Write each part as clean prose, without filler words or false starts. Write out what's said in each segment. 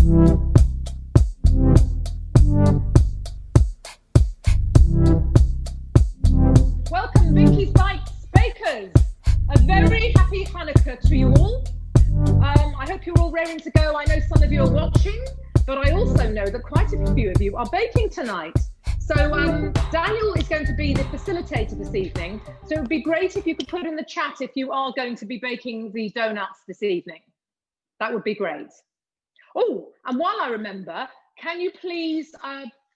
Welcome, Binky's Bites Bakers. A very happy Hanukkah to you all. I hope you're all raring to go. I know some of you are watching, but I also know that quite a few of you are baking tonight. So Daniel is going to be the facilitator this evening. So it would be great if you could put in the chat if you are going to be baking the donuts this evening. That would be great. Oh, and while I remember, can you please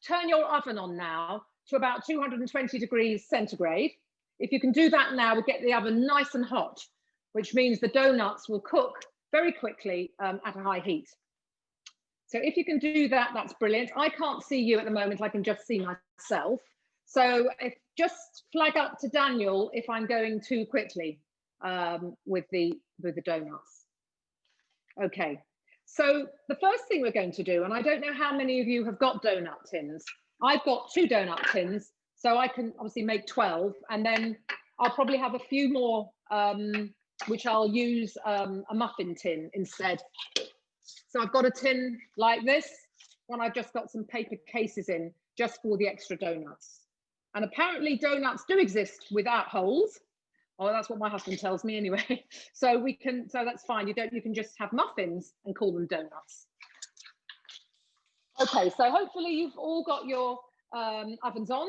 turn your oven on now to about 220 degrees centigrade. If you can do that now, we'll get the oven nice and hot, which means the donuts will cook very quickly at a high heat. So if you can do that, that's brilliant. I can't see you at the moment, I can just see myself. So just flag up to Daniel if I'm going too quickly with the donuts. Okay, so the first thing we're going to do, and I don't know how many of you have got donut tins. I've got 2 donut tins, so I can obviously make 12, and then I'll probably have a few more, which I'll use a muffin tin instead. So I've got a tin like this, and I've just got some paper cases in just for the extra donuts. And apparently donuts do exist without holes. Oh, that's what my husband tells me anyway. So that's fine. You can just have muffins and call them donuts. Okay, so hopefully you've all got your ovens on.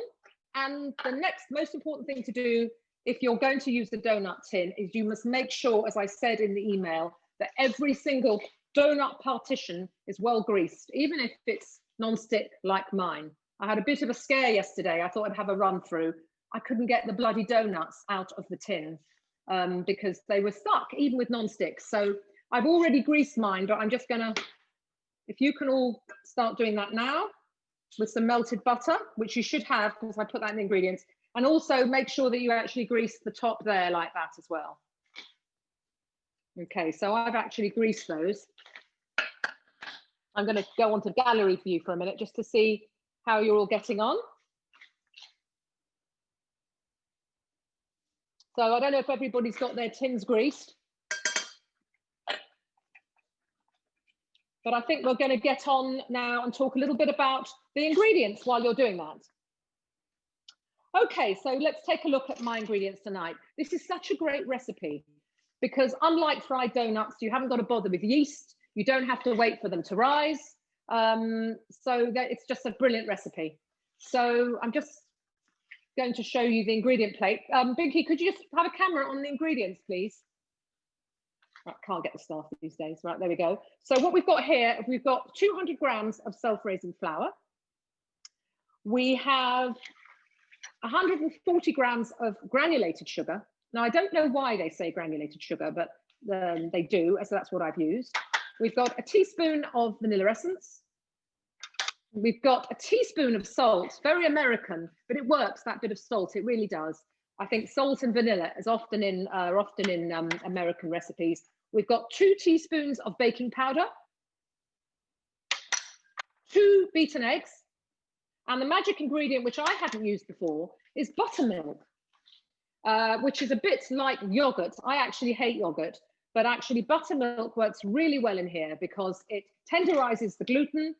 And the next most important thing to do if you're going to use the donut tin is you must make sure, as I said in the email, that every single donut partition is well greased, even if it's non-stick like mine. I had a bit of a scare yesterday. I thought I'd have a run through. I couldn't get the bloody donuts out of the tin because they were stuck, even with non-stick. So I've already greased mine, but I'm just gonna, if you can all start doing that now with some melted butter, which you should have because I put that in the ingredients, and also make sure that you actually grease the top there like that as well. Okay, so I've actually greased those. I'm going to go onto gallery view for a minute just to see how you're all getting on. So I don't know if everybody's got their tins greased, but I think we're going to get on now and talk a little bit about the ingredients while you're doing that. Okay, so let's take a look at my ingredients tonight. This is such a great recipe because unlike fried donuts, you haven't got to bother with yeast. You don't have to wait for them to rise. So it's just a brilliant recipe. So I'm just going to show you the ingredient plate. Binky, could you just have a camera on the ingredients, please? I can't get the staff these days. Right, there we go. So what we've got here, we've got 200 grams of self-raising flour. We have 140 grams of granulated sugar. Now, I don't know why they say granulated sugar, but they do, so that's what I've used. We've got a teaspoon of vanilla essence. We've got a teaspoon of salt, very American, but it works, that bit of salt, it really does. I think salt and vanilla is often in American recipes. We've got 2 teaspoons of baking powder, 2 beaten eggs, and the magic ingredient, which I hadn't used before, is buttermilk, which is a bit like yogurt. I actually hate yogurt, but actually buttermilk works really well in here because it tenderizes the gluten,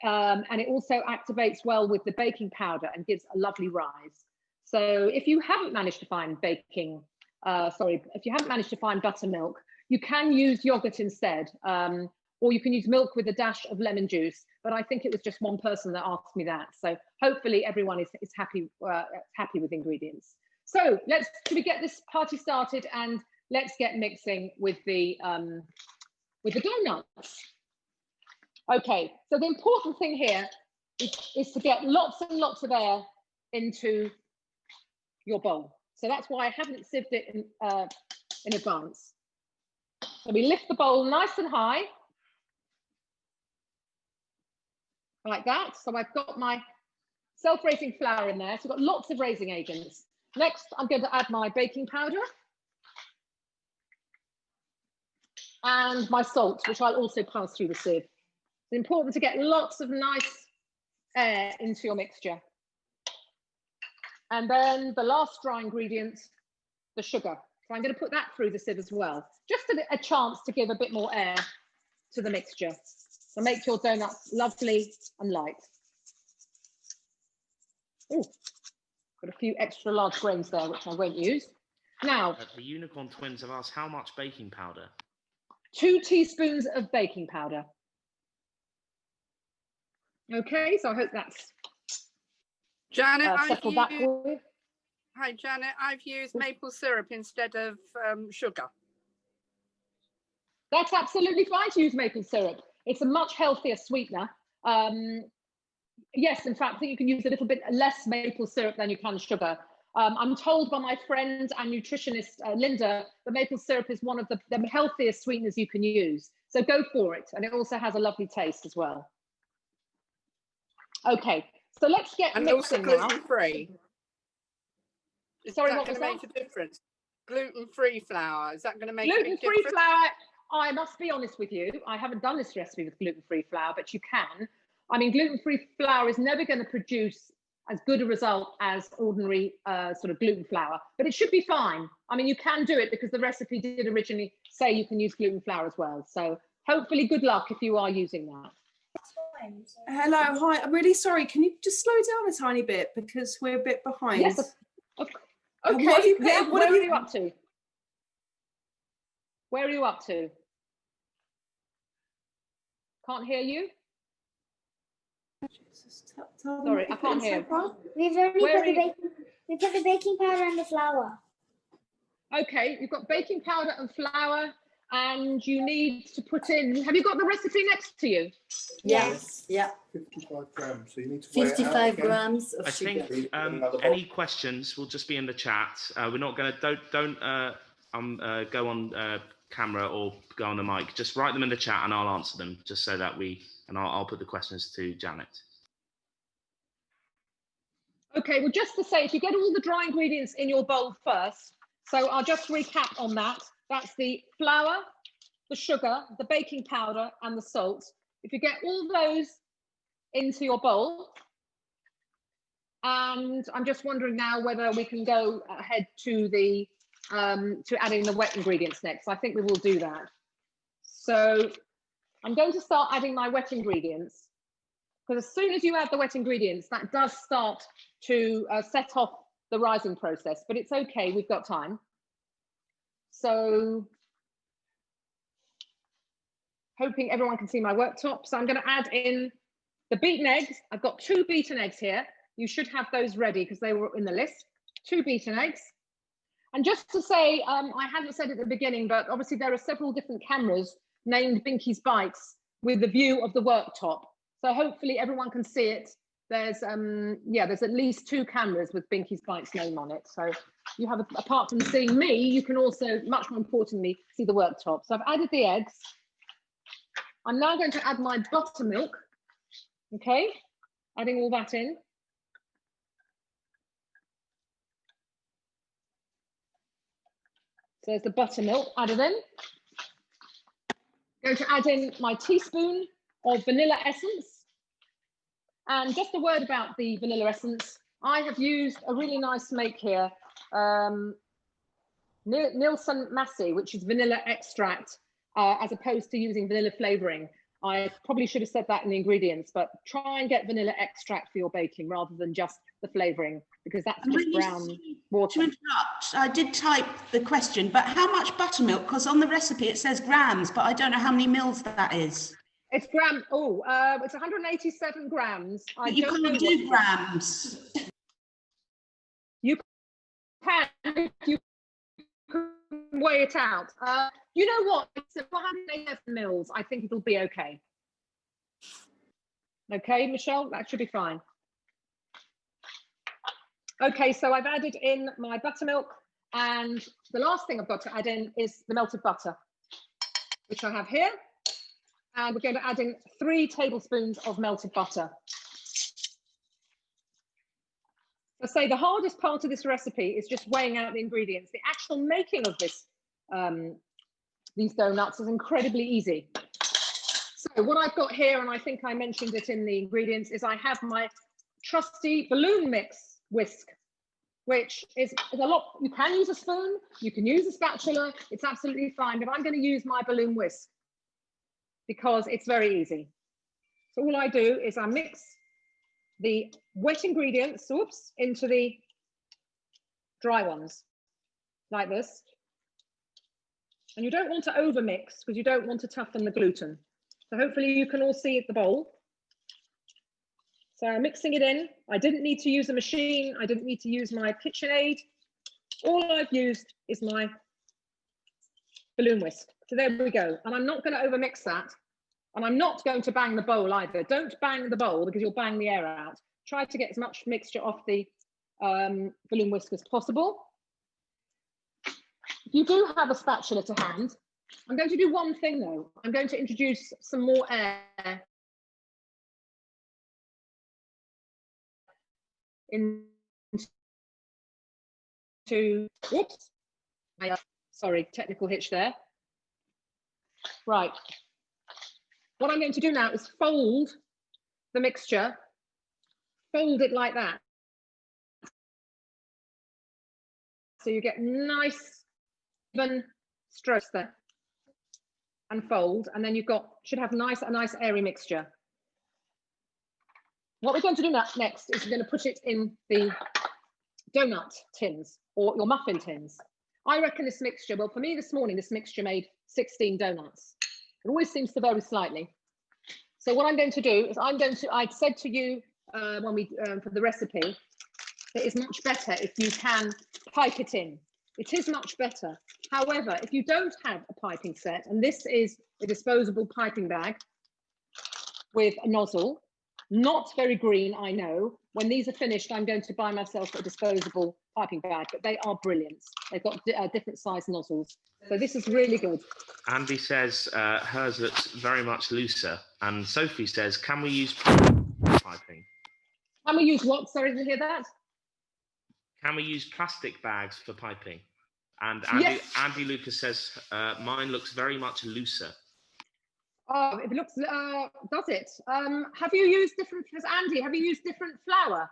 and it also activates well with the baking powder and gives a lovely rise. So if you haven't managed to find if you haven't managed to find buttermilk, you can use yogurt instead, or you can use milk with a dash of lemon juice. But I think it was just one person that asked me that. So hopefully everyone is happy with ingredients. So should we get this party started and let's get mixing with the donuts. Okay, so the important thing here is to get lots and lots of air into your bowl. So that's why I haven't sieved it in advance. So we lift the bowl nice and high, like that. So I've got my self-raising flour in there. So I've got lots of raising agents. Next, I'm going to add my baking powder and my salt, which I'll also pass through the sieve. It's important to get lots of nice air into your mixture. And then the last dry ingredient, the sugar. So I'm going to put that through the sieve as well, just a chance to give a bit more air to the mixture. So make your donuts lovely and light. Oh, got a few extra large grains there, which I won't use. Now, the unicorn twins have asked how much baking powder? 2 teaspoons of baking powder. Okay, so I hope that's Janet, settled that for you. Hi, Janet. I've used maple syrup instead of sugar. That's absolutely fine to use maple syrup. It's a much healthier sweetener. Yes, in fact, I think you can use a little bit less maple syrup than you can sugar. I'm told by my friend and nutritionist, Linda, that maple syrup is one of the healthiest sweeteners you can use. So go for it. And it also has a lovely taste as well. Okay, so let's get mixing now. And also gluten-free. Sorry, what was that? Make a difference? Gluten-free flour, is that going to make a big difference? Gluten-free flour, I must be honest with you, I haven't done this recipe with gluten-free flour, but you can. I mean, gluten-free flour is never going to produce as good a result as ordinary sort of gluten flour, but it should be fine. I mean, you can do it because the recipe did originally say you can use gluten flour as well. So hopefully good luck if you are using that. Hello, hi, I'm really sorry. Can you just slow down a tiny bit because we're a bit behind? Yes, okay. Where are you up to? Where are you up to? Can't hear you. Sorry, I can't hear. We've put the baking powder and the flour. Okay, you've got baking powder and flour, and you need to put in. Have you got the recipe next to you? Yes. Yeah. 55 grams. So you need to 55 grams of sugar. I think any questions will just be in the chat. We're not going to don't go on camera or go on the mic. Just write them in the chat and I'll answer them. Just so that I'll put the questions to Janet. Okay, well, just to say, if you get all the dry ingredients in your bowl first, so I'll just recap on that. That's the flour, the sugar, the baking powder, and the salt. If you get all those into your bowl, and I'm just wondering now whether we can go ahead to the to adding the wet ingredients next. I think we will do that. So I'm going to start adding my wet ingredients, because as soon as you add the wet ingredients, that does start to set off the rising process, but it's okay, we've got time. So, hoping everyone can see my worktop. So I'm going to add in the beaten eggs. I've got 2 beaten eggs here. You should have those ready because they were in the list. 2 beaten eggs. And just to say, I hadn't said at the beginning, but obviously there are several different cameras named Binky's Bites with the view of the worktop. So hopefully everyone can see it. There's there's at least 2 cameras with Binky's Bites name on it. So you have, apart from seeing me, you can also, much more importantly, see the worktop. So I've added the eggs. I'm now going to add my buttermilk. Okay, adding all that in. So there's the buttermilk added in. Going to add in my teaspoon of vanilla essence. And just a word about the vanilla essence. I have used a really nice make here, Nielsen Massey, which is vanilla extract, as opposed to using vanilla flavoring. I probably should have said that in the ingredients, but try and get vanilla extract for your baking rather than just the flavoring, because that's just brown water. To interrupt, I did type the question, but how much buttermilk? Because on the recipe it says grams, but I don't know how many mils that is. It's it's 187 grams. You can't do grams. You can, you can weigh it out. You know what? It's 187 mils. I think it'll be okay. Okay, Michelle, that should be fine. Okay, so I've added in my buttermilk, and the last thing I've got to add in is the melted butter, which I have here. And we're going to add in 3 tablespoons of melted butter. I say the hardest part of this recipe is just weighing out the ingredients. The actual making of this, these donuts is incredibly easy. So what I've got here, and I think I mentioned it in the ingredients, is I have my trusty balloon mix whisk, which is a lot. You can use a spoon, you can use a spatula, it's absolutely fine, but I'm going to use my balloon whisk because it's very easy. So all I do is I mix the wet ingredients, oops, into the dry ones, like this. And you don't want to over mix because you don't want to toughen the gluten. So hopefully you can all see the bowl. So I'm mixing it in. I didn't need to use a machine. I didn't need to use my KitchenAid. All I've used is my balloon whisk. So there we go. And I'm not going to over mix that. And I'm not going to bang the bowl either. Don't bang the bowl because you'll bang the air out. Try to get as much mixture off the balloon whisk as possible. If you do have a spatula to hand, I'm going to do one thing though. I'm going to introduce some more air into, whoops, sorry, technical hitch there. Right. What I'm going to do now is fold the mixture, fold it like that. So you get nice, even strokes there, and fold, and then you've got, should have a nice airy mixture. What we're going to do next is we're going to put it in the donut tins or your muffin tins. I reckon this mixture, well, for me this morning, this mixture made 16 donuts. It always seems to vary slightly. So what I'm going to do is I'd said to you when we, for the recipe, that it's much better if you can pipe it in. It is much better. However, if you don't have a piping set, and this is a disposable piping bag with a nozzle, not very green, I know. When these are finished, I'm going to buy myself a disposable piping bag, but they are brilliant. They've got different size nozzles. So this is really good. Andy says hers looks very much looser. And Sophie says, can we use piping? Can we use what? Sorry, didn't hear that. Can we use plastic bags for piping? And Yes. Andy Lucas says, mine looks very much looser. Oh, it looks, does it? Have you used different, Andy, have you used different flour?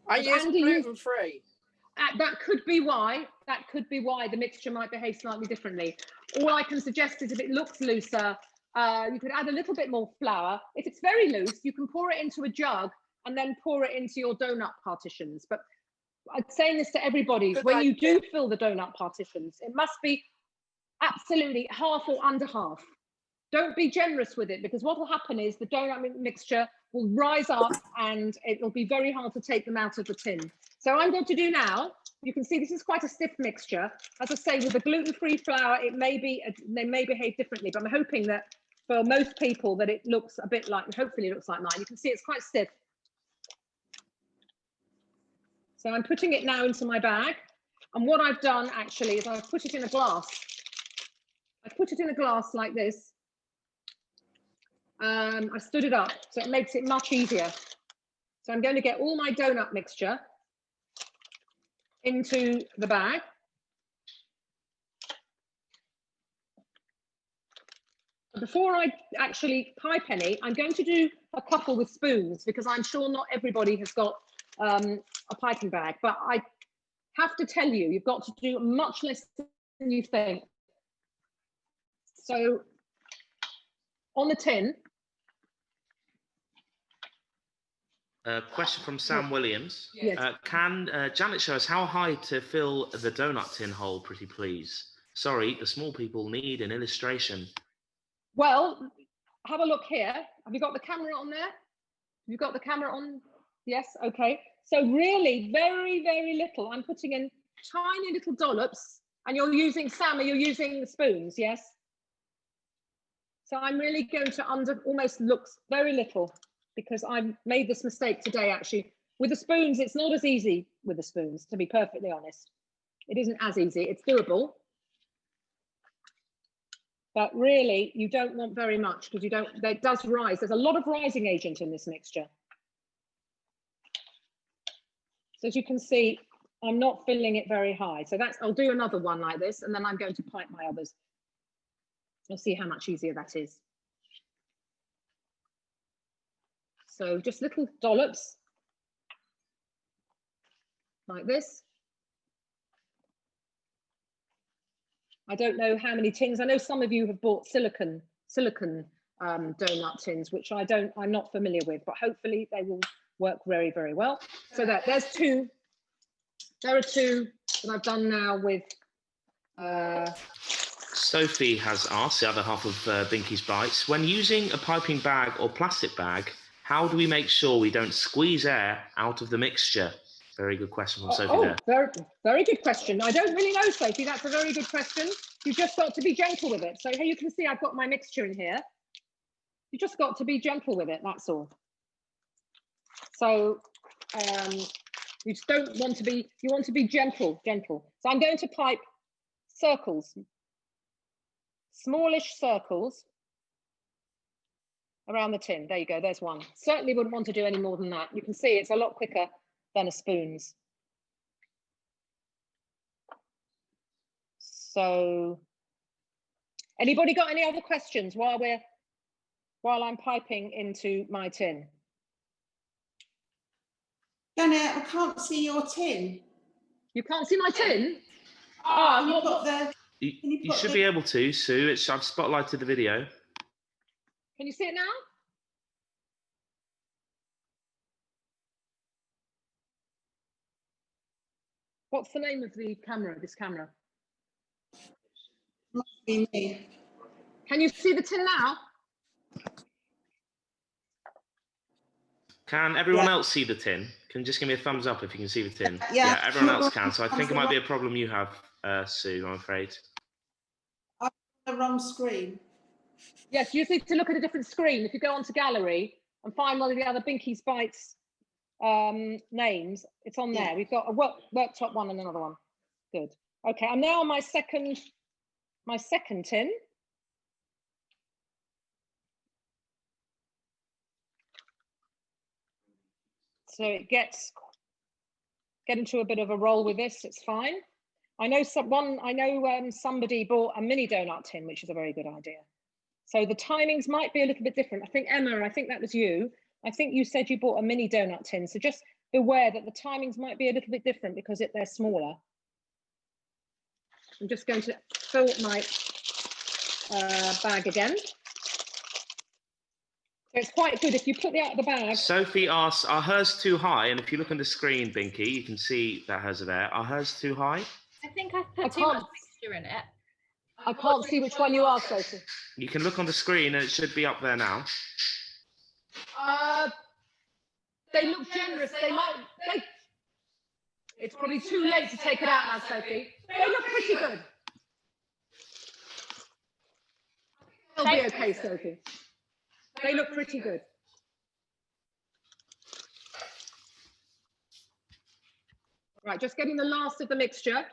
I use gluten-free. That could be why. That could be why the mixture might behave slightly differently. All I can suggest is if it looks looser, you could add a little bit more flour. If it's very loose, you can pour it into a jug and then pour it into your donut partitions. But I'm saying this to everybody, when you do fill the donut partitions, it must be absolutely half or under half. Don't be generous with it, because what will happen is the donut mixture will rise up and it will be very hard to take them out of the tin. So I'm going to do now, you can see this is quite a stiff mixture. As I say, with the gluten-free flour, it may be, they may behave differently, but I'm hoping that for most people that it looks a bit like, hopefully it looks like mine. You can see it's quite stiff. So I'm putting it now into my bag. And what I've done actually is I've put it in a glass. I put it in a glass like this. I stood it up, so it makes it much easier. So I'm going to get all my donut mixture into the bag. But before I actually pipe any, I'm going to do a couple with spoons, because I'm sure not everybody has got a piping bag, but I have to tell you, you've got to do much less than you think. So on the tin. Question from Sam Williams. Yes. Can Janet show us how high to fill the donut tin hole, pretty please? Sorry, the small people need an illustration. Well, have a look here. Have you got the camera on there? Have you got the camera on? Yes, okay. So really very, very little. I'm putting in tiny little dollops, and you're using, Sam, you're using the spoons, yes? So I'm really going to almost looks very little, because I made this mistake today, actually. With the spoons, it's not as easy with the spoons, to be perfectly honest. It isn't as easy, it's doable. But really, you don't want very much, because it does rise. There's a lot of rising agent in this mixture. So as you can see, I'm not filling it very high. So I'll do another one like this, and then I'm going to pipe my others. You'll see how much easier that is. So just little dollops like this. I don't know how many tins. I know some of you have bought silicon donut tins, which I'm not familiar with, but hopefully they will work very, very well. So there's two. There are two that I've done now with. Sophie has asked, the other half of Binky's Bites, when using a piping bag or plastic bag, how do we make sure we don't squeeze air out of the mixture? Very good question from Sophie there. Very, very good question. I don't really know, Sophie. That's a very good question. You've just got to be gentle with it. So here you can see I've got my mixture in here. You just got to be gentle with it, that's all. So you just don't want to be, you want to be gentle. So I'm going to pipe circles, smallish circles around the tin. There you go, there's one. Certainly wouldn't want to do any more than that. You can see it's a lot quicker than a spoon's. So, anybody got any other questions while I'm piping into my tin? Janet, I can't see your tin. You can't see my tin? You should be able to, Sue. I've spotlighted the video. Can you see it now? What's the name of the camera, this camera? Must be me. Can you see the tin now? Can everyone else see the tin? Can you just give me a thumbs up if you can see the tin? Yeah, everyone else can. So I think it might be a problem you have, Sue, I'm afraid. I'm on the wrong screen. Yes, you just need to look at a different screen. If you go onto gallery and find one of the other Binky's Bites names, it's on there. We've got a worktop one and another one. Good. Okay, I'm now on my second tin. So it get into a bit of a roll with this. It's fine. I know somebody bought a mini donut tin, which is a very good idea. So the timings might be a little bit different. I think Emma, I think that was you. I think you said you bought a mini donut tin. So just beware that the timings might be a little bit different because they're smaller. I'm just going to fill my bag again. So it's quite good if you put the bag. Sophie asks, are hers too high? And if you look on the screen, Binky, you can see that hers are there. Are hers too high? I think I've put too much mixture in it. I can't see which one you are, Sophie. You can look on the screen and it should be up there now. They look generous. It's probably too late to take it out now, Sophie. They look pretty good. They'll be okay, Sophie. They look pretty good. Right, just getting the last of the mixture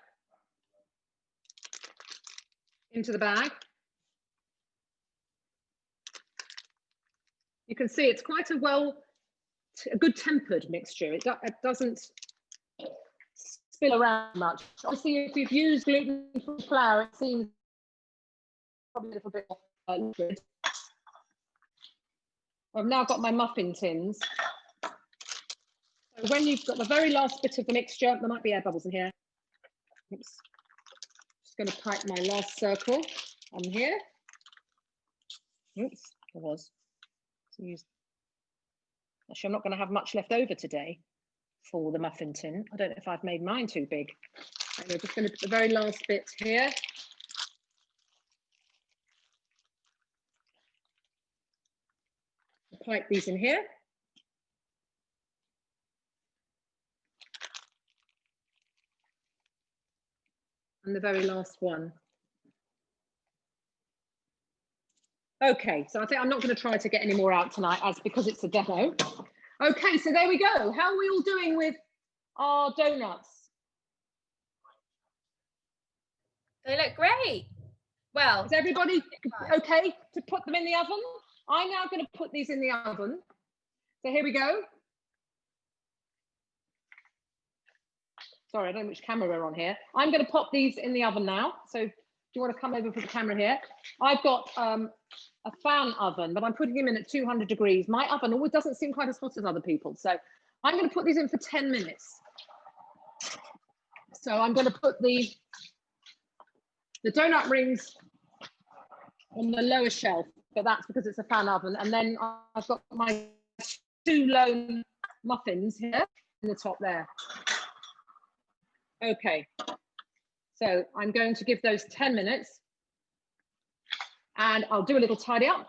into the bag. You can see it's quite a good tempered mixture. It doesn't spill around much. Obviously, if you've used gluten-free flour, it seems probably a little bit more liquid. I've now got my muffin tins. So when you've got the very last bit of the mixture, there might be air bubbles in here. Oops. Just going to pipe my last circle on here. Oops, there was. Actually, I'm not going to have much left over today for the muffin tin. I don't know if I've made mine too big. Anyway, just going to put the very last bit here. Pipe these in here. And the very last one. Okay, so I think I'm not going to try to get any more out tonight because it's a demo. Okay, so there we go. How are we all doing with our donuts? They look great. Well, is everybody okay to put them in the oven? I'm now going to put these in the oven. So here we go. Sorry, I don't know which camera we're on here. I'm going to pop these in the oven now. So do you want to come over for the camera here? I've got a fan oven, but I'm putting them in at 200 degrees. My oven always doesn't seem quite as hot as other people's. So I'm going to put these in for 10 minutes. So I'm going to put the The donut rings on the lower shelf, but that's because it's a fan oven. And then I've got my 2 lone muffins here in the top there. Okay, so I'm going to give those 10 minutes and I'll do a little tidy up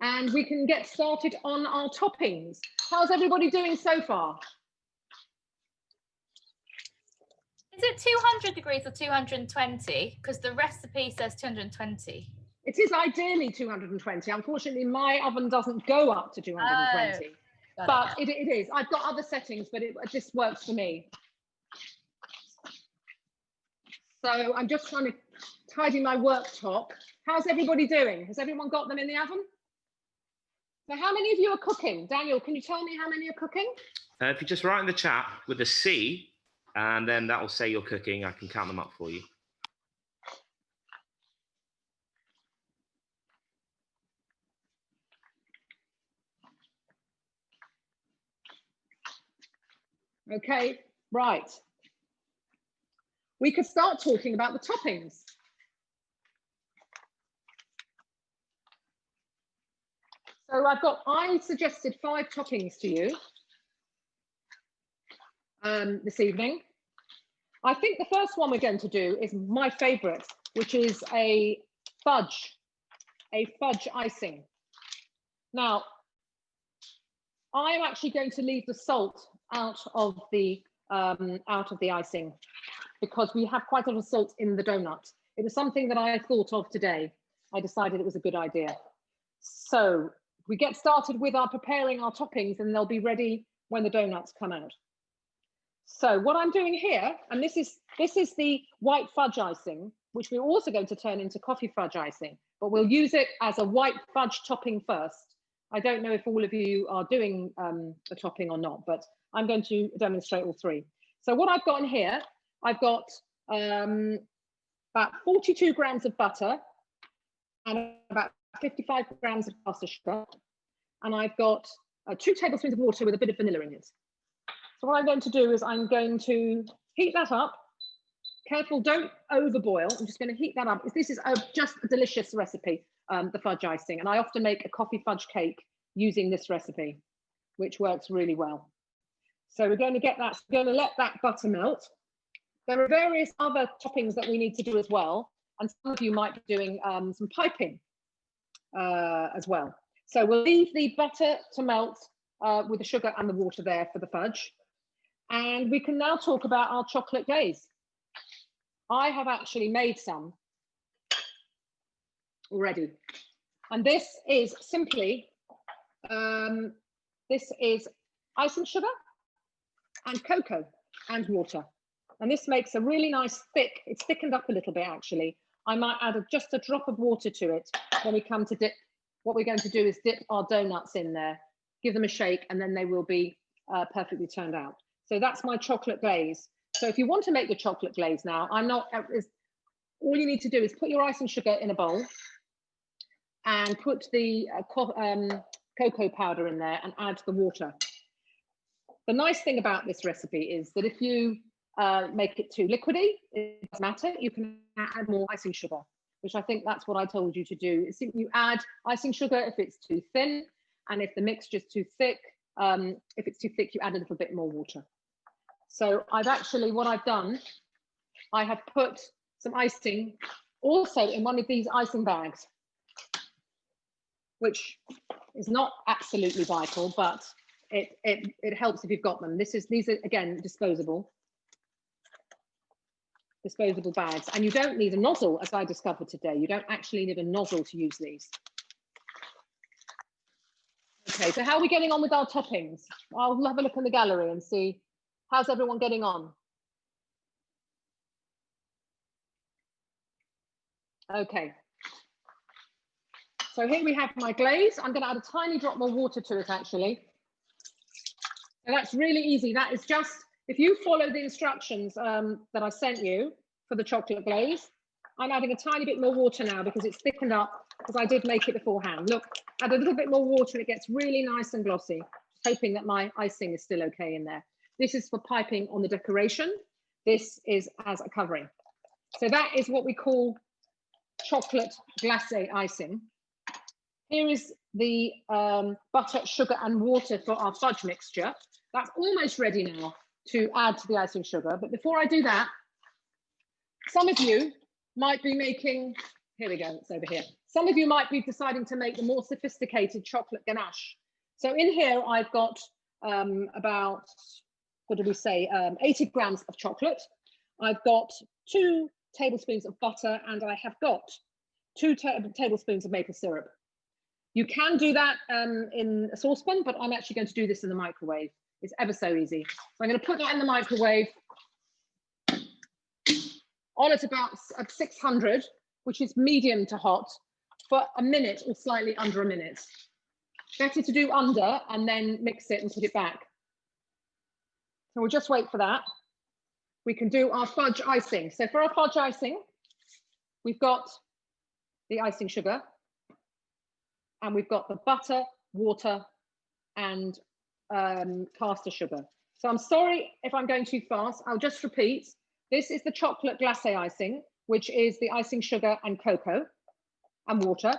and we can get started on our toppings. How's everybody doing so far? Is it 200 degrees or 220? Because the recipe says 220. It is ideally 220. Unfortunately, my oven doesn't go up to 220. But it is. I've got other settings, but this works for me. So I'm just trying to tidy my worktop. How's everybody doing? Has everyone got them in the oven? So how many of you are cooking? Daniel, can you tell me how many are cooking? If you just write in the chat with a C, and then that will say you're cooking, I can count them up for you. Okay, right. We could start talking about the toppings. So I suggested 5 toppings to you this evening. I think the first one we're going to do is my favorite, which is a fudge icing. Now, I'm actually going to leave the salt out of the icing because we have quite a lot of salt in the donut. It was something that I thought of today. I decided it was a good idea. So we get started with preparing our toppings and they'll be ready when the donuts come out. So what I'm doing here, and this is the white fudge icing, which we're also going to turn into coffee fudge icing, but we'll use it as a white fudge topping first. I don't know if all of you are doing a topping or not, but I'm going to demonstrate all 3. So what I've got in here, I've got about 42 grams of butter and about 55 grams of caster sugar. And I've got 2 tablespoons of water with a bit of vanilla in it. So what I'm going to do is I'm going to heat that up. Careful, don't overboil. I'm just going to heat that up. This is just a delicious recipe, the fudge icing. And I often make a coffee fudge cake using this recipe, which works really well. So we're going to let that butter melt. There are various other toppings that we need to do as well. And some of you might be doing some piping as well. So we'll leave the butter to melt with the sugar and the water there for the fudge. And we can now talk about our chocolate glaze. I have actually made some already. And this is simply, this is icing sugar and cocoa and water. And this makes a really nice thick, it's thickened up a little bit actually. I might add just a drop of water to it when we come to dip. What we're going to do is dip our donuts in there, give them a shake, and then they will be perfectly turned out. So that's my chocolate glaze. So if you want to make the chocolate glaze now, all you need to do is put your icing sugar in a bowl and put the cocoa powder in there and add the water. The nice thing about this recipe is that if you make it too liquidy, it doesn't matter, you can add more icing sugar, which I think that's what I told you to do. You add icing sugar if it's too thin, and if the mixture's too thick, if it's too thick, you add a little bit more water. So what I've done, I have put some icing also in one of these icing bags, which is not absolutely vital, but it helps if you've got them. These are again disposable bags, and you don't need a nozzle, as I discovered today. You don't actually need a nozzle to use these. Okay, so how are we getting on with our toppings? I'll have a look in the gallery and see how's everyone getting on. Okay. So here we have my glaze. I'm going to add a tiny drop more water to it, actually. And that's really easy. That is just, if you follow the instructions that I sent you for the chocolate glaze, I'm adding a tiny bit more water now because it's thickened up, because I did make it beforehand. Look, add a little bit more water and it gets really nice and glossy. Just hoping that my icing is still okay in there. This is for piping on the decoration. This is as a covering. So that is what we call chocolate glacé icing. Here is the butter, sugar and water for our fudge mixture. That's almost ready now to add to the icing sugar. But before I do that, some of you might be making, here we go, it's over here. Some of you might be deciding to make the more sophisticated chocolate ganache. So in here, I've got about, what did we say, 80 grams of chocolate. I've got 2 tablespoons of butter, and I have got 2 tablespoons of maple syrup. You can do that in a saucepan, but I'm actually going to do this in the microwave. It's ever so easy. So I'm going to put that in the microwave on at about 600, which is medium to hot, for a minute or slightly under a minute. Better to do under and then mix it and put it back. So we'll just wait for that. We can do our fudge icing. So for our fudge icing, we've got the icing sugar, and we've got the butter, water, and caster sugar. So I'm sorry if I'm going too fast. I'll just repeat. This is the chocolate glacé icing, which is the icing sugar and cocoa and water,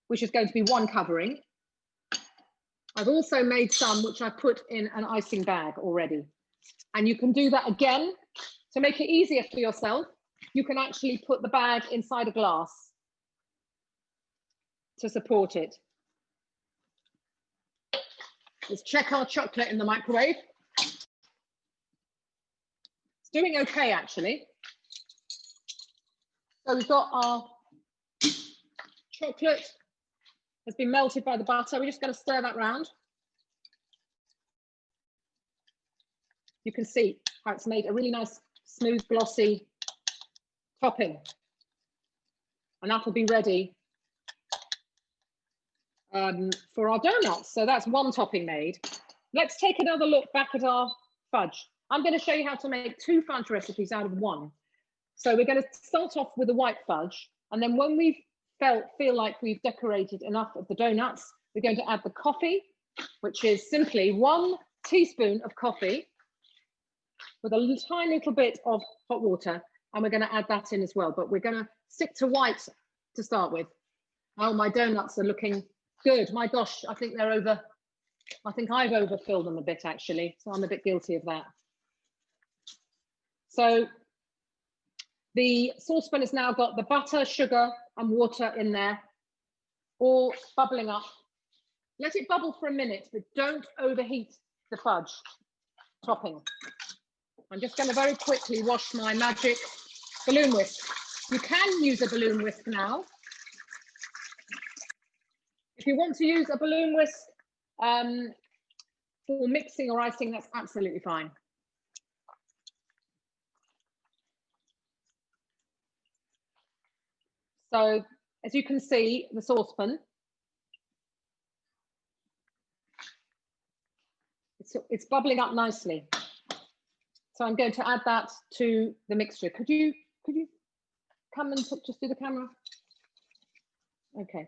which is going to be 1 covering. I've also made some which I put in an icing bag already. And you can do that again. To make it easier for yourself, you can actually put the bag inside a glass to support it. Let's check our chocolate in the microwave. It's doing okay, actually. So we've got our chocolate has been melted by the butter. We're just going to stir that round. You can see how it's made a really nice, smooth, glossy topping. And that will be ready for our donuts. So that's 1 topping made. Let's take another look back at our fudge. I'm going to show you how to make 2 fudge recipes out of 1. So we're going to start off with the white fudge. And then when we feel like we've decorated enough of the donuts, we're going to add the coffee, which is simply 1 teaspoon of coffee with a tiny little bit of hot water. And we're going to add that in as well. But we're going to stick to white to start with. Oh, my donuts are looking good. My gosh, I think they're over. I think I've overfilled them a bit, actually. So I'm a bit guilty of that. So the saucepan has now got the butter, sugar, and water in there, all bubbling up. Let it bubble for a minute, but don't overheat the fudge topping. I'm just going to very quickly wash my magic balloon whisk. You can use a balloon whisk now. If you want to use a balloon whisk for mixing or icing, that's absolutely fine. So as you can see, the saucepan, it's bubbling up nicely. So I'm going to add that to the mixture. Could you come and just do the camera? Okay.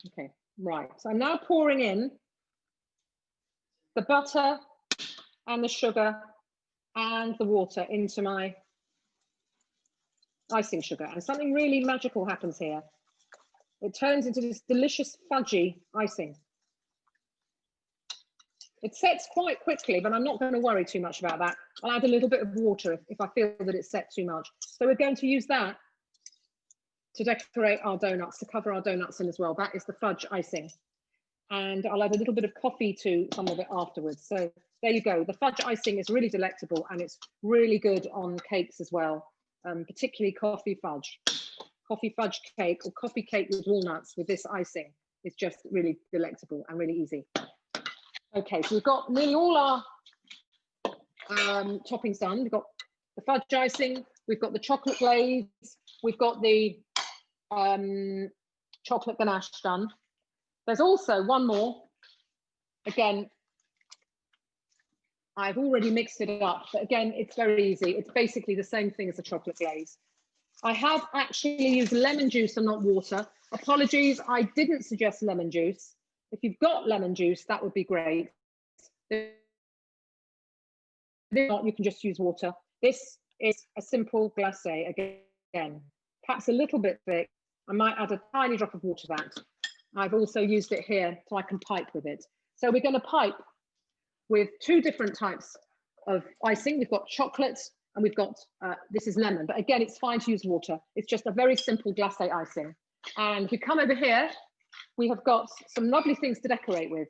Okay, right. So I'm now pouring in the butter and the sugar and the water into my icing sugar. And something really magical happens here. It turns into this delicious fudgy icing. It sets quite quickly, but I'm not going to worry too much about that. I'll add a little bit of water if I feel that it's set too much. So we're going to use that to decorate our donuts, to cover our donuts in as well. That is the fudge icing. And I'll add a little bit of coffee to some of it afterwards. So there you go. The fudge icing is really delectable, and it's really good on cakes as well, particularly coffee fudge. Coffee fudge cake or coffee cake with walnuts with this icing is just really delectable and really easy. Okay, so we've got nearly all our toppings done. We've got the fudge icing, we've got the chocolate glaze, we've got the chocolate ganache done. There's also one more. Again, I've already mixed it up, but again, it's very easy. It's basically the same thing as the chocolate glaze. I have actually used lemon juice and not water. Apologies, I didn't suggest lemon juice. If you've got lemon juice, that would be great. If not, you can just use water. This is a simple glacé. Again, again, perhaps a little bit thick. I might add a tiny drop of water to that. I've also used it here so I can pipe with it. So we're going to pipe with 2 different types of icing. We've got chocolate and we've got, this is lemon, but again, it's fine to use water. It's just a very simple glacé icing. And if we come over here, we have got some lovely things to decorate with.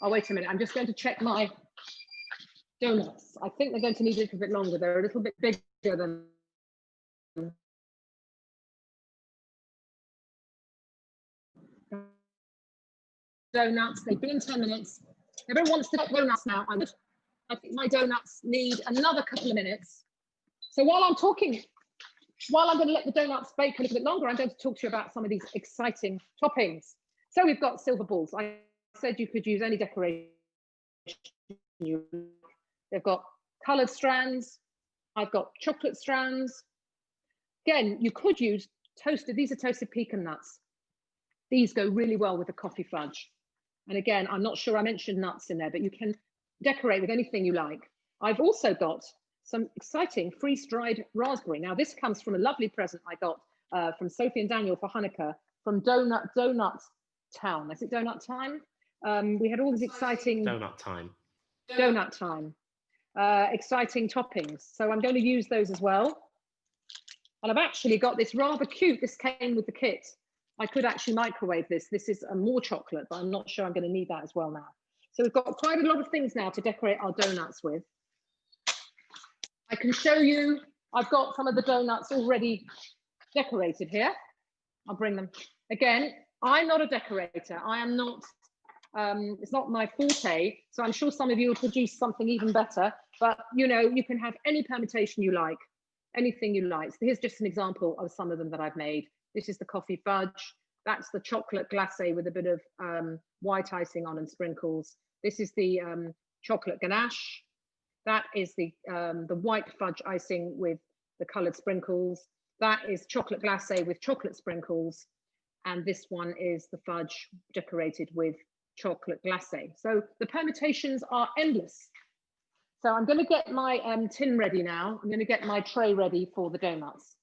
Oh, wait a minute, I'm just going to check my donuts. I think they're going to need a little bit longer. They're a little bit bigger than donuts. They've been 10 minutes. Everyone wants to get donuts now. I think my donuts need another couple of minutes. So while I'm talking, while I'm going to let the donuts bake a little bit longer, I'm going to talk to you about some of these exciting toppings. So we've got silver balls. I said you could use any decoration. They've got coloured strands. I've got chocolate strands. Again, you could use toasted, these are toasted pecan nuts. These go really well with the coffee fudge. And again, I'm not sure I mentioned nuts in there, but you can decorate with anything you like. I've also got some exciting freeze-dried raspberry. Now, this comes from a lovely present I got from Sophie and Daniel for Hanukkah from Donut Town. Is it Donut Time? We had all these exciting... Donut time. Donut Time. Exciting toppings. So I'm going to use those as well. And I've actually got this rather cute, this came with the kit. I could actually microwave this. This is more chocolate, but I'm not sure I'm going to need that as well now. So we've got quite a lot of things now to decorate our donuts with. I can show you, I've got some of the donuts already decorated here. I'll bring them. Again, I'm not a decorator. I am not, it's not my forte. So I'm sure some of you will produce something even better, but you know, you can have any permutation you like, anything you like. So here's just an example of some of them that I've made. This is the coffee fudge. That's the chocolate glacé with a bit of white icing on and sprinkles. This is the chocolate ganache. That is the white fudge icing with the coloured sprinkles. That is chocolate glacé with chocolate sprinkles. And this one is the fudge decorated with chocolate glacé. So the permutations are endless. So I'm going to get my tin ready now. I'm going to get my tray ready for the donuts.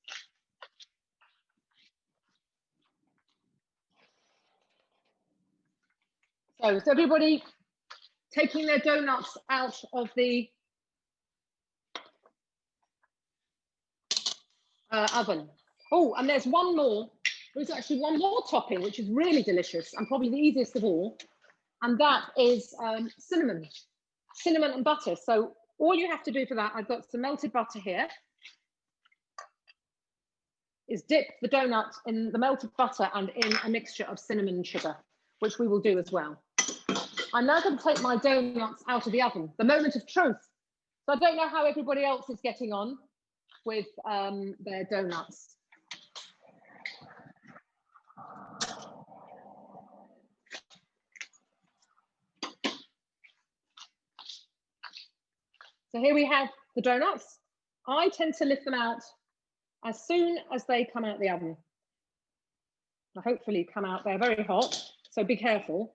So is everybody taking their donuts out of the oven? Oh, and there's one more. There's actually one more topping, which is really delicious and probably the easiest of all. And that is cinnamon and butter. So all you have to do for that, I've got some melted butter here, is dip the donut in the melted butter and in a mixture of cinnamon and sugar, which we will do as well. I'm now going to take my donuts out of the oven, the moment of truth. So I don't know how everybody else is getting on with their donuts. So here we have the donuts. I tend to lift them out as soon as they come out of the oven. They'll hopefully come out, they're very hot, so be careful.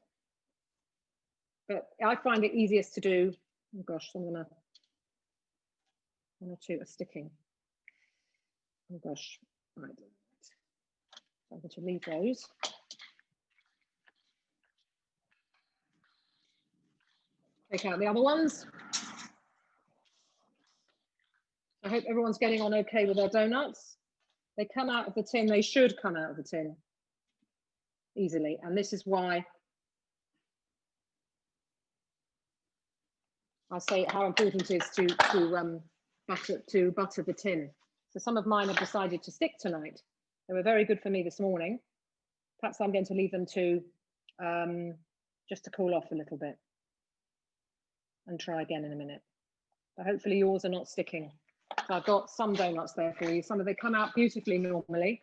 But I find it easiest to do, oh gosh, one or two are sticking. Oh gosh, right. So I'm going to leave those. Take out the other ones. I hope everyone's getting on okay with their donuts. They come out of the tin, they should come out of the tin easily. And this is why I say how important it is to butter the tin. So some of mine have decided to stick tonight. They were very good for me this morning. Perhaps I'm going to leave them to just to cool off a little bit and try again in a minute. But hopefully yours are not sticking. So I've got some donuts there for you. Some of them come out beautifully normally.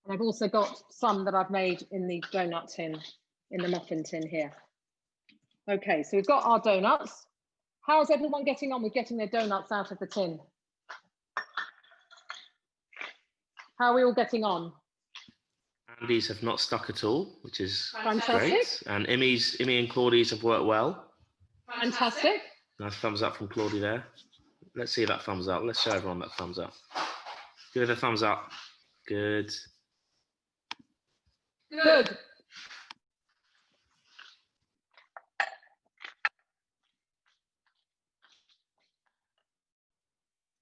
And I've also got some that I've made in the donut tin, in the muffin tin here. Okay, so we've got our donuts. How's everyone getting on with getting their donuts out of the tin? How are we all getting on? Andy's have not stuck at all, which is Fantastic. great. And Immy and Claudie's have worked well. Fantastic. Nice thumbs up from Claudia there. Let's see that thumbs up. Let's show everyone that thumbs up. Give it a thumbs up. Good. Good.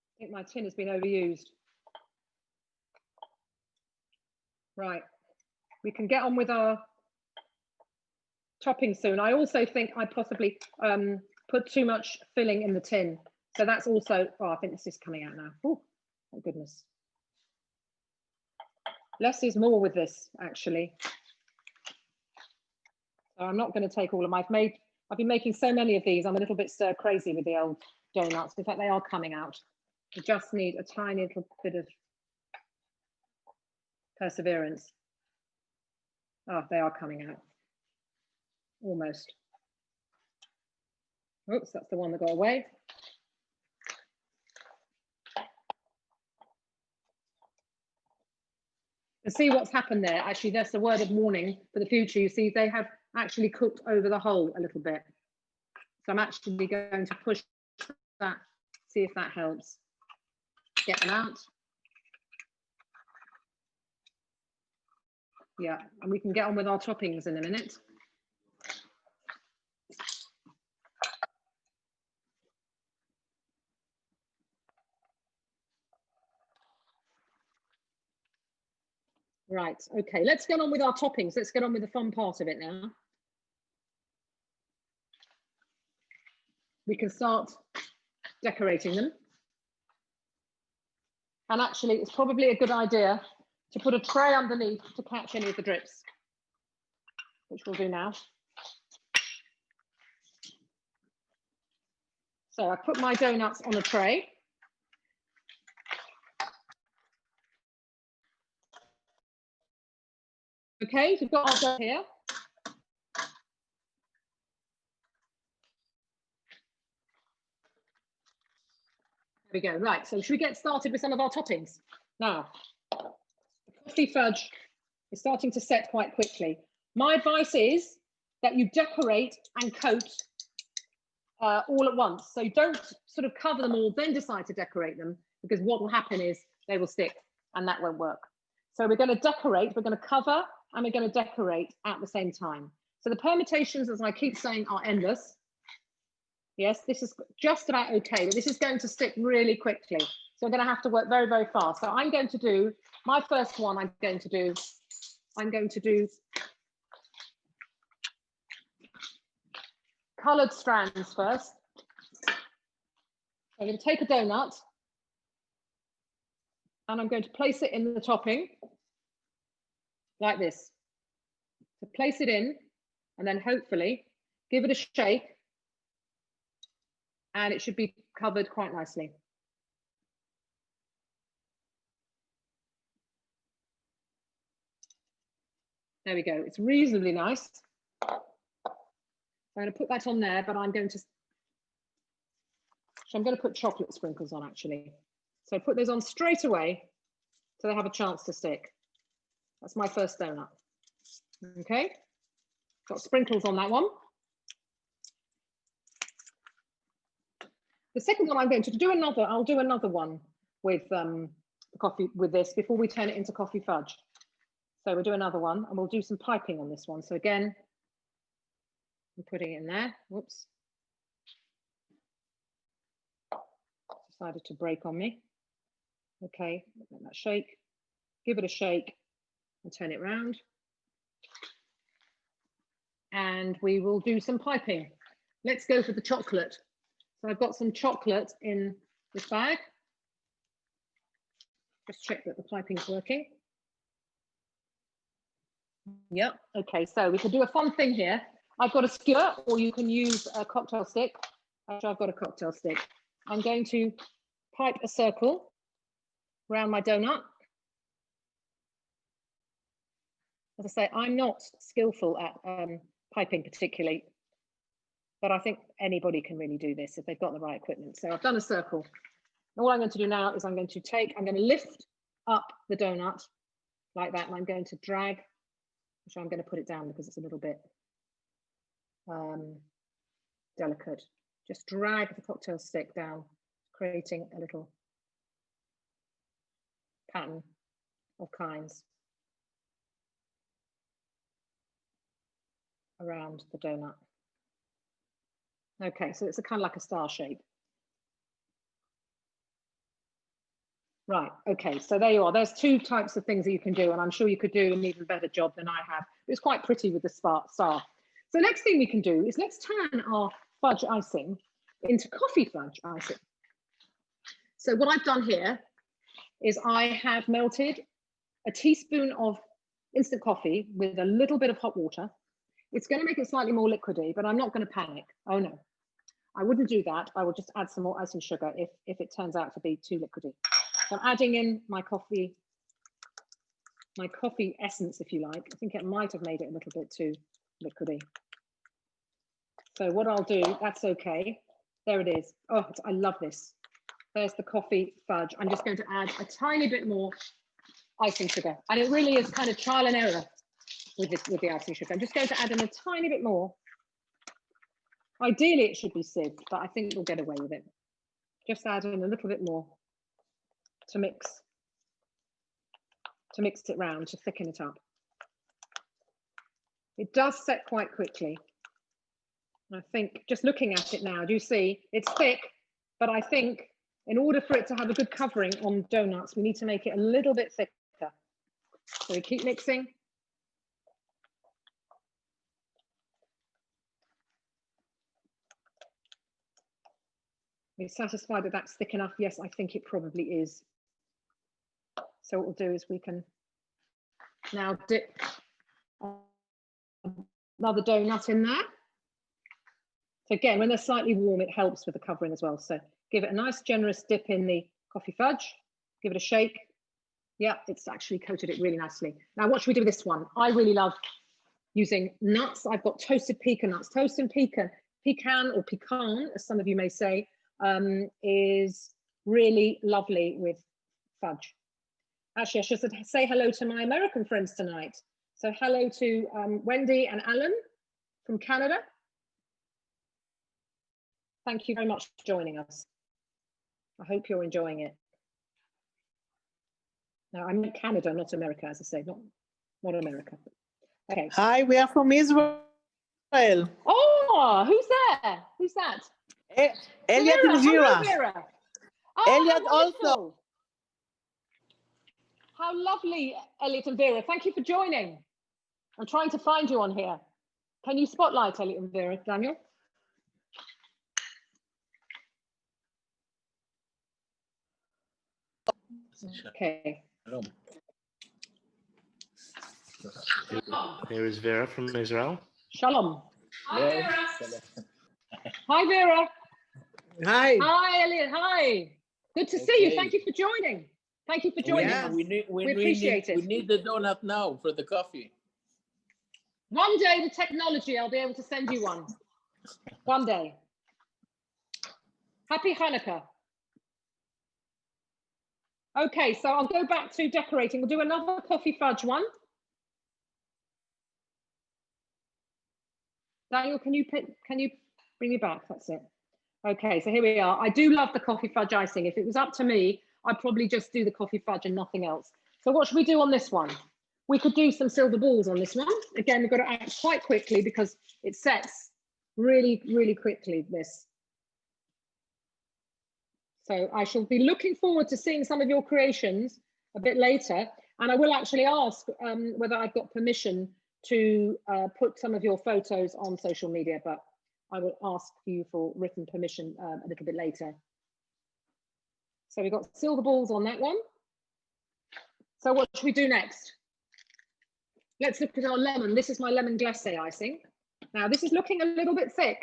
I think my tin has been overused. Right. We can get on with our topping soon. I also think I possibly put too much filling in the tin. So that's also, oh, I think this is coming out now. Oh, my goodness. Less is more with this, actually. So I'm not going to take all of my, I've been making so many of these, I'm a little bit stir crazy with the old donuts. In fact, they are coming out. I just need a tiny little bit of perseverance. Oh, they are coming out. Almost. Oops, that's the one that got away. To see what's happened there, actually, that's a word of warning for the future. You see, they have actually cooked over the hole a little bit. So I'm actually going to push that, see if that helps. Get them out. Yeah, and we can get on with our toppings in a minute. Right, okay, let's get on with our toppings. Let's get on with the fun part of it now. We can start decorating them. And actually, it's probably a good idea to put a tray underneath to catch any of the drips, which we'll do now. So I put my donuts on a tray. Okay, so we've got our dough here. There we go, right, so should we get started with some of our toppings? Now, the coffee fudge is starting to set quite quickly. My advice is that you decorate and coat all at once. So you don't sort of cover them all, then decide to decorate them, because what will happen is they will stick and that won't work. So we're going to decorate, we're going to cover, and we're going to decorate at the same time. So the permutations, as I keep saying, are endless. Yes, this is just about okay, but this is going to stick really quickly. So I'm going to have to work very, very fast. So I'm going to do, my first one I'm going to do coloured strands first. I'm going to take a donut and I'm going to place it in the topping like this. So place it in and then hopefully give it a shake and it should be covered quite nicely. There we go, it's reasonably nice. I'm going to put that on there, but I'm going to put chocolate sprinkles on actually. So put those on straight away so they have a chance to stick. That's my first donut. Okay, got sprinkles on that one. The second one I'm going to do another, I'll do another one with the coffee, with this before we turn it into coffee fudge. So we'll do another one and we'll do some piping on this one. So again, I'm putting it in there, whoops. Decided to break on me. Okay, let that shake, give it a shake and turn it round. And we will do some piping. Let's go for the chocolate. So I've got some chocolate in this bag. Just check that the piping's working. Yep, okay, so we can do a fun thing here. I've got a skewer or you can use a cocktail stick. Actually, I've got a cocktail stick. I'm going to pipe a circle around my donut. As I say, I'm not skillful at piping particularly, but I think anybody can really do this if they've got the right equipment. So I've done a circle. All I'm going to do now is I'm going to lift up the donut like that, and I'm going to drag, which I'm going to put it down because it's a little bit delicate. Just drag the cocktail stick down, creating a little pattern of kinds around the donut. Okay, so it's a kind of like a star shape. Right, okay, so there you are. There's two types of things that you can do, and I'm sure you could do an even better job than I have. It's quite pretty with the star. So next thing we can do is let's turn our fudge icing into coffee fudge icing. So what I've done here is I have melted a teaspoon of instant coffee with a little bit of hot water. It's going to make it slightly more liquidy, but I'm not going to panic. Oh no, I wouldn't do that. I will just add some more icing sugar if it turns out to be too liquidy. So I'm adding in my coffee essence, if you like. I think it might have made it a little bit too liquidy. So what I'll do, that's okay. There it is. Oh, I love this. There's the coffee fudge. I'm just going to add a tiny bit more icing sugar. And it really is kind of trial and error with the icing sugar. I'm just going to add in a tiny bit more. Ideally, it should be sieved, but I think we'll get away with it. Just add in a little bit more to mix it round, to thicken it up. It does set quite quickly. I think just looking at it now, do you see it's thick, but I think in order for it to have a good covering on donuts, we need to make it a little bit thicker. So we keep mixing. Are you satisfied that that's thick enough? Yes, I think it probably is. So what we'll do is we can now dip another donut in there. So again, when they're slightly warm, it helps with the covering as well. So give it a nice generous dip in the coffee fudge, give it a shake. Yeah, it's actually coated it really nicely. Now, what should we do with this one? I really love using nuts. I've got toasted pecan nuts. Toasted pecan or pecan, as some of you may say, is really lovely with fudge. Actually, I should say hello to my American friends tonight. So hello to Wendy and Alan from Canada. Thank you very much for joining us. I hope you're enjoying it. Now, I'm in Canada, not America, as I say, not America. Okay. Hi, we are from Israel. Oh, who's there? Who's that? Elliot and Hello, Vera. Vera. Oh, Elliot how also. wonderful. How lovely, Elliot and Vera. Thank you for joining. I'm trying to find you on here. Can you spotlight Elliot and Vera, Daniel? Okay. Here is Vera from Israel. Shalom. Hi, Vera. Hi, Vera. Hi. Hi, Elliot. Hi. Good to see you. Thank you for joining. Thank you for joining us. We appreciate it. We need the donut now for the coffee. One day with technology, I'll be able to send you one. One day. Happy Hanukkah. Okay, so I'll go back to decorating. We'll do another coffee fudge one. Daniel, can you bring me back? That's it. Okay, so here we are. I do love the coffee fudge icing. If it was up to me, I'd probably just do the coffee fudge and nothing else. So what should we do on this one? We could do some silver balls on this one. Again, we've got to act quite quickly because it sets really, really quickly, this. So I shall be looking forward to seeing some of your creations a bit later. And I will actually ask whether I've got permission to put some of your photos on social media, but I will ask you for written permission a little bit later. So we've got silver balls on that one. So what should we do next? Let's look at our lemon. This is my lemon glacé icing. Now this is looking a little bit thick,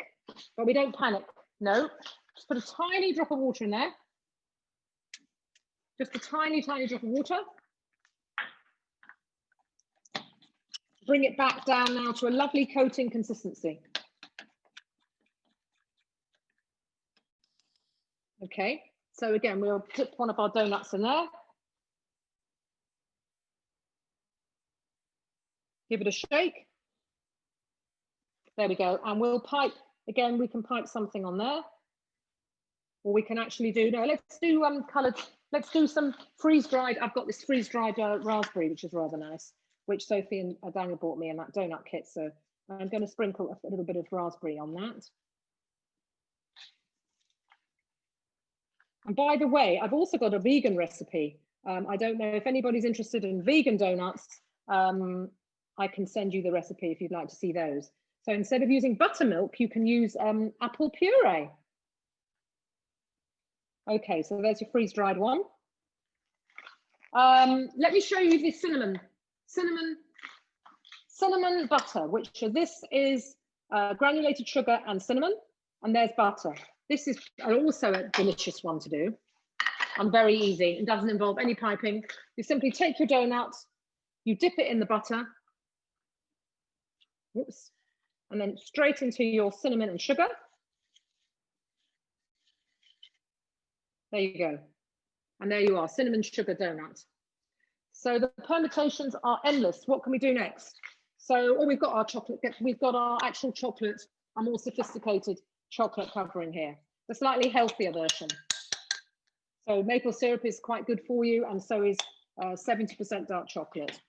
but we don't panic. No, just put a tiny drop of water in there. Just a tiny, tiny drop of water. Bring it back down now to a lovely coating consistency. Okay, so again, we'll dip one of our donuts in there. Give it a shake. There we go, and we'll pipe Again, we can pipe something on there. Or we can actually do, no, let's do coloured, let's do some freeze-dried. I've got this freeze-dried raspberry, which is rather nice, which Sophie and Daniel bought me in that donut kit. So I'm going to sprinkle a little bit of raspberry on that. And by the way, I've also got a vegan recipe. I don't know if anybody's interested in vegan donuts. I can send you the recipe if you'd like to see those. So instead of using buttermilk, you can use apple puree. Okay, so there's your freeze-dried one. Let me show you the cinnamon butter, which this is granulated sugar and cinnamon, and there's butter. This is also a delicious one to do and very easy. It doesn't involve any piping. You simply take your donut, you dip it in the butter, whoops, and then straight into your cinnamon and sugar. There you go. And there you are, cinnamon sugar donut. So the permutations are endless. What can we do next? So, oh, we've got our chocolate, we've got our actual chocolate, a more sophisticated chocolate covering here, the slightly healthier version. So maple syrup is quite good for you, and so is 70% dark chocolate.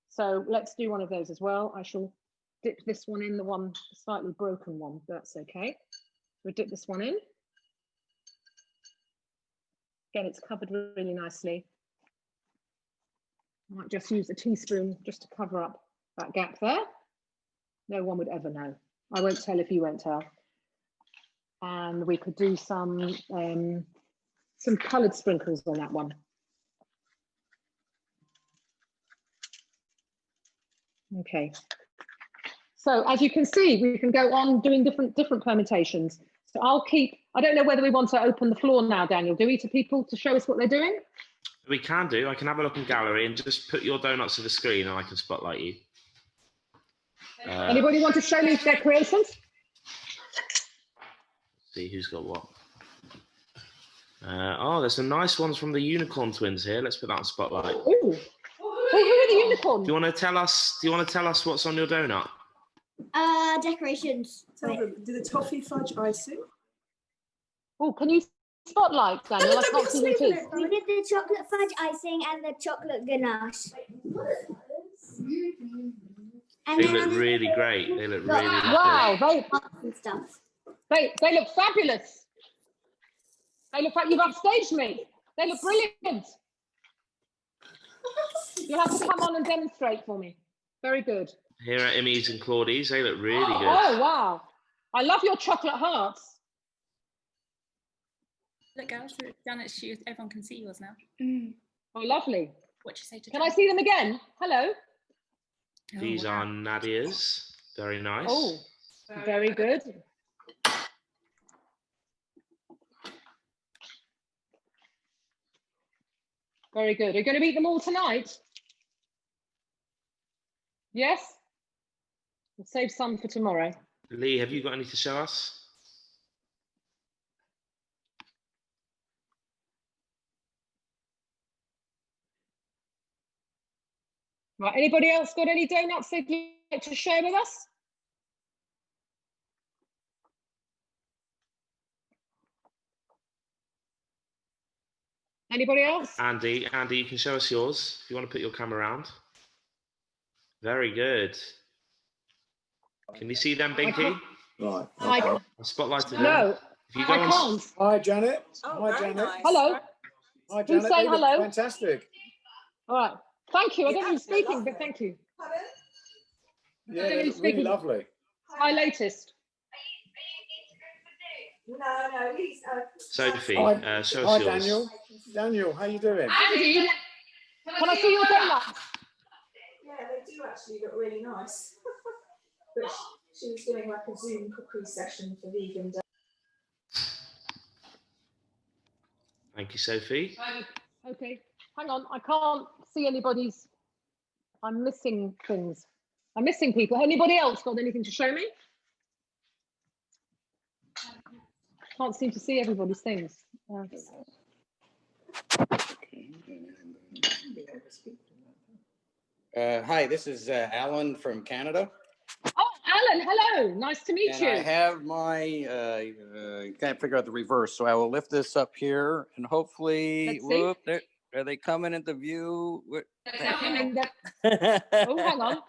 So let's do one of those as well. I shall dip this one in, the slightly broken one, that's okay. We'll dip this one in. Again, it's covered really nicely. I might just use a teaspoon just to cover up that gap there. No one would ever know. I won't tell if you won't tell. And we could do some coloured sprinkles on that one. Okay. So as you can see, we can go on doing different permutations. So I'll keep, I don't know whether we want to open the floor now, Daniel, do we, to people to show us what they're doing? We can do. I can have a look in gallery and just put your donuts to the screen and I can spotlight you. Anybody want to show me their creations? See who's got what. Oh, there's some nice ones from the unicorn twins here. Let's put that on spotlight. Ooh. Oh, who are the unicorns? Do you want to tell us what's on your donut? Decorations. Do the toffee fudge icing. Oh, can you spotlight, Daniel? I can't see what it is. We did the chocolate fudge icing and the chocolate ganache. And They look really great. They look really lovely. Wow, they look fabulous. They look like you've upstaged me. They look brilliant. You'll have to come on and demonstrate for me. Very good. Here are Emmy's and Claudie's. They look really good. Oh, wow. I love your chocolate hearts. Look, girls, down at shoes. Everyone can see yours now. Oh, lovely. What you say to? Can I see them again? Hello. These are Nadia's. Very nice. Oh, very good. Very good. Are you going to eat them all tonight? Yes? We'll save some for tomorrow. Lee, have you got any to show us? Right, anybody else got any donuts they'd like to share with us? Anybody else? Andy, you can show us yours if you want to put your camera around. Very good. Can you see them, Binky? Right. I spotlighted them. No, if you go I can't. Hi, Janet. Oh, Hi, very Janet. nice. Hello. Hi, Janet. Who's saying They look hello? Fantastic. All right. Thank you. I don't know Yeah, who's speaking, lovely. but thank you. Yeah, they look really lovely. My latest. No, Lisa. Sophie, Hi, show hi us yours. Daniel. Daniel, how you doing? Andy, can I see your donuts? Yeah, they do actually look really nice. But she was doing like a Zoom cookery session for vegan donuts. Thank you, Sophie. Okay, hang on. I can't see anybody's. I'm missing things. I'm missing people. Anybody else got anything to show me? Can't seem to see everybody's things. Hi, this is Alan from Canada. Oh, Alan, hello. Nice to meet And you. I have my, can't figure out the reverse, so I will lift this up here and hopefully, Let's see. whoop, are they coming into view? What- They're coming, oh,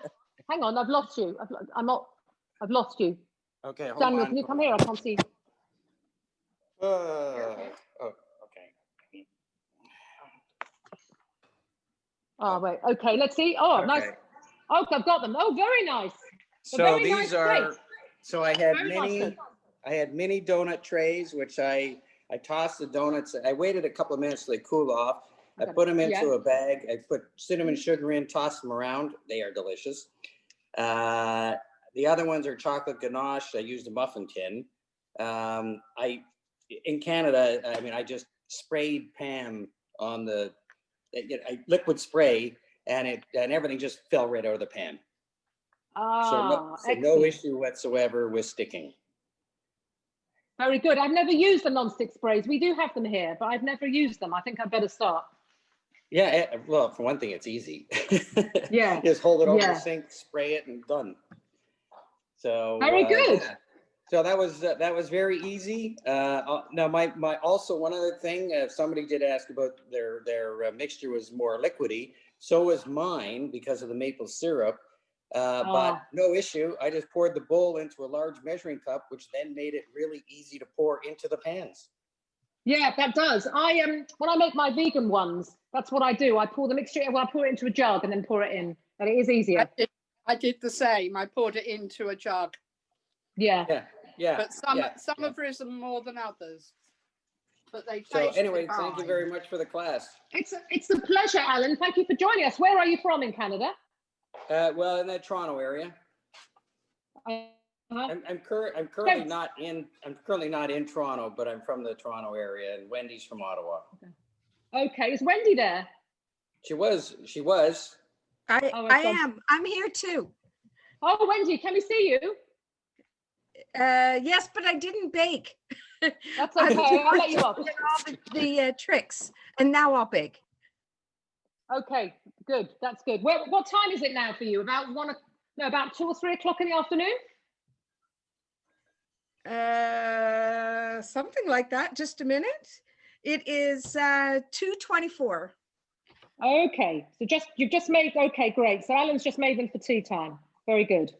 hang on. I've lost you. I've lost you. Okay, hold Daniel, on. can you come here? I can't see. Okay. Oh, wait. Okay, let's see. Oh, Okay. nice. Oh, I've got them. Oh, very nice. So very these nice are, plate. so I had Very mini, nice. I had mini donut trays, which I tossed the donuts. I waited a couple of minutes so they cool off. I put them into a bag. I put cinnamon sugar in, tossed them around. They are delicious. The other ones are chocolate ganache. I used a muffin tin. In Canada, I mean, I just sprayed Pam on the liquid spray, and everything just fell right out of the pan. So no issue whatsoever with sticking. Very good. I've never used the non-stick sprays. We do have them here, but I've never used them. I think I'd better start. Yeah, well, for one thing, it's easy. Yeah. Just hold it over the sink, spray it, and done. So very good. Yeah. So that was very easy. Now, my also one other thing, somebody did ask about their mixture was more liquidy. So was mine because of the maple syrup. But no issue. I just poured the bowl into a large measuring cup, which then made it really easy to pour into the pans. Yeah, that does. When I make my vegan ones, that's what I do. I pour the mixture, I pour it into a jug and then pour it in, and it is easier. I did the same. I poured it into a jug. Yeah. But some have risen more than others. But they So taste anyway, fine. thank you very much for the class. It's a pleasure, Alan. Thank you for joining us. Where are you from in Canada? Well, in the Toronto area. I'm currently not in Toronto, but I'm from the Toronto area, and Wendy's from Ottawa. Okay, is Wendy there? She was. I am. I'm here too. Oh, Wendy, can we see you? Yes, but I didn't bake. That's okay. I'll let you off. All the tricks, and now I'll bake. Okay, good. That's good. What time is it now for you? About about 2 or 3 o'clock in the afternoon? Something like that. Just a minute. It is 2:24. Okay, so you've just made. Okay, great. So Alan's just made them for tea time. Very good.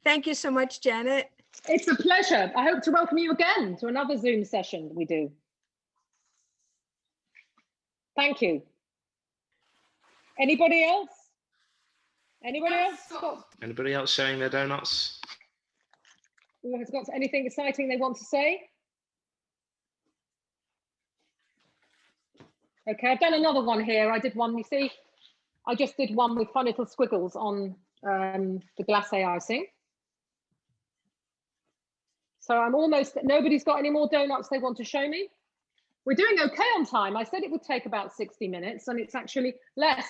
Thank you so much, Janet. It's a pleasure. I hope to welcome you again to another Zoom session we do. Thank you. Anybody else? Anybody else? Anybody else showing their donuts? Who has got anything exciting they want to say? Okay, I've done another one here. I did one, you see, I just did one with fun little squiggles on the glacé icing. So I'm almost, nobody's got any more donuts they want to show me? We're doing okay on time. I said it would take about 60 minutes and it's actually less.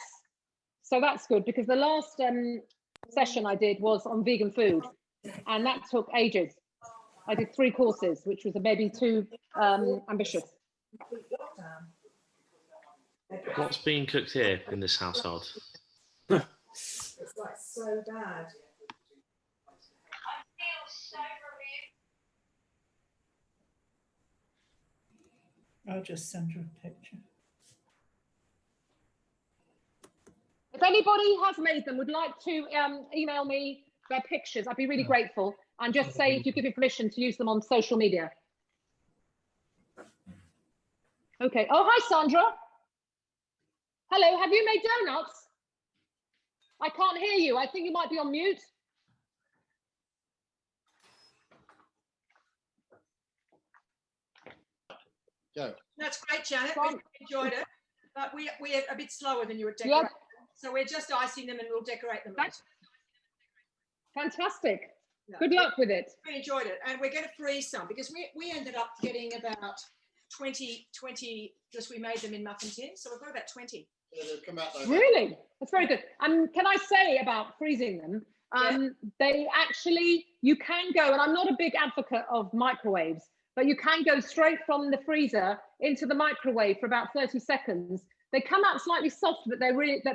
So that's good because the last session I did was on vegan food and that took ages. I did 3 courses, which was maybe too ambitious. What's being cooked here in this household? It's like so bad. I'll just send her a picture. If anybody has made them, would like to email me their pictures, I'd be really grateful. And just say if you give me permission to use them on social media. Okay. Oh, hi, Sandra. Hello, have you made donuts? I can't hear you. I think you might be on mute. Go. That's great, Janet. We enjoyed it, but we're a bit slower than you would decorate. Yep. So we're just icing them and we'll decorate them. That's fantastic. Yeah. Good luck with it. We enjoyed it, and we're going to freeze some because we ended up getting about 20 just we made them in muffin tins, so we've got about 20. Really? That's very good. Can I say about freezing them? They actually, you can go, and I'm not a big advocate of microwaves, but you can go straight from the freezer into the microwave for about 30 seconds. They come out slightly soft, but they're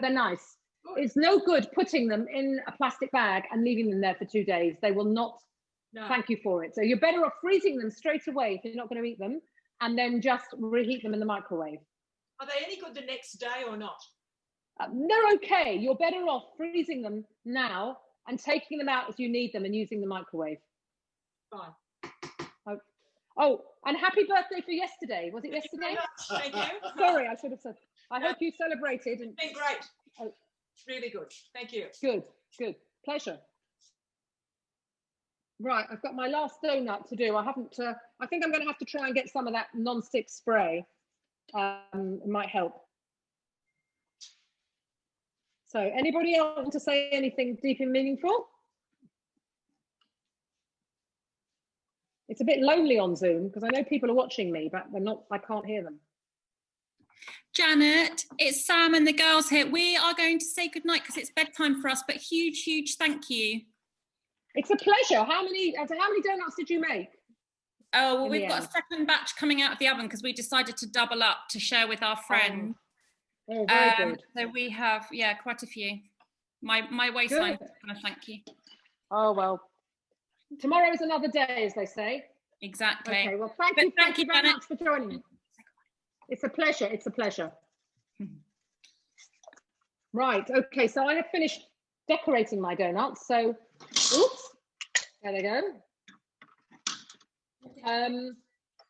nice. It's no good putting them in a plastic bag and leaving them there for 2 days. They will not thank you for it. So you're better off freezing them straight away if you're not going to eat them, and then just reheat them in the microwave. Are they any good the next day or not? They're okay. You're better off freezing them now and taking them out as you need them and using the microwave. Fine. Oh, and happy birthday for yesterday. Was it yesterday? Thank you. Sorry, I should have said. I hope you celebrated. It's been great. Really good. Thank you. Good. Pleasure. Right, I've got my last donut to do. I haven't. I think I'm going to have to try and get some of that non-stick spray. It might help. So, anybody else want to say anything deep and meaningful? It's a bit lonely on Zoom because I know people are watching me, but they're not. I can't hear them. Janet, it's Sam and the girls here. We are going to say goodnight because it's bedtime for us, but huge thank you. It's a pleasure. How many donuts did you make? Oh, well, we've got a second batch coming out of the oven because we decided to double up to share with our friends. Oh, very good. So we have, quite a few. My waistline, thank you. Oh, well, tomorrow is another day, as they say. Exactly. Okay, well, thank you very much for joining me. It's a pleasure. Right, okay, so I have finished decorating my donuts. So, oops, there they go.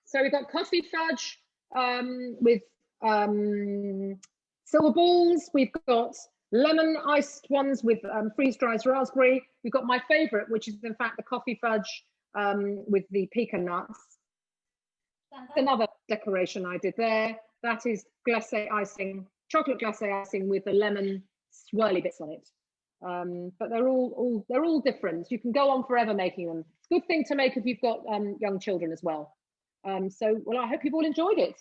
So we've got coffee fudge with silver balls. We've got lemon iced ones with freeze-dried raspberry. We've got my favorite, which is in fact the coffee fudge with the pecan nuts. Another decoration I did there. That is glacé icing, chocolate glacé icing with the lemon swirly bits on it. But they're all different. You can go on forever making them. It's a good thing to make if you've got young children as well. So, well, I hope you've all enjoyed it.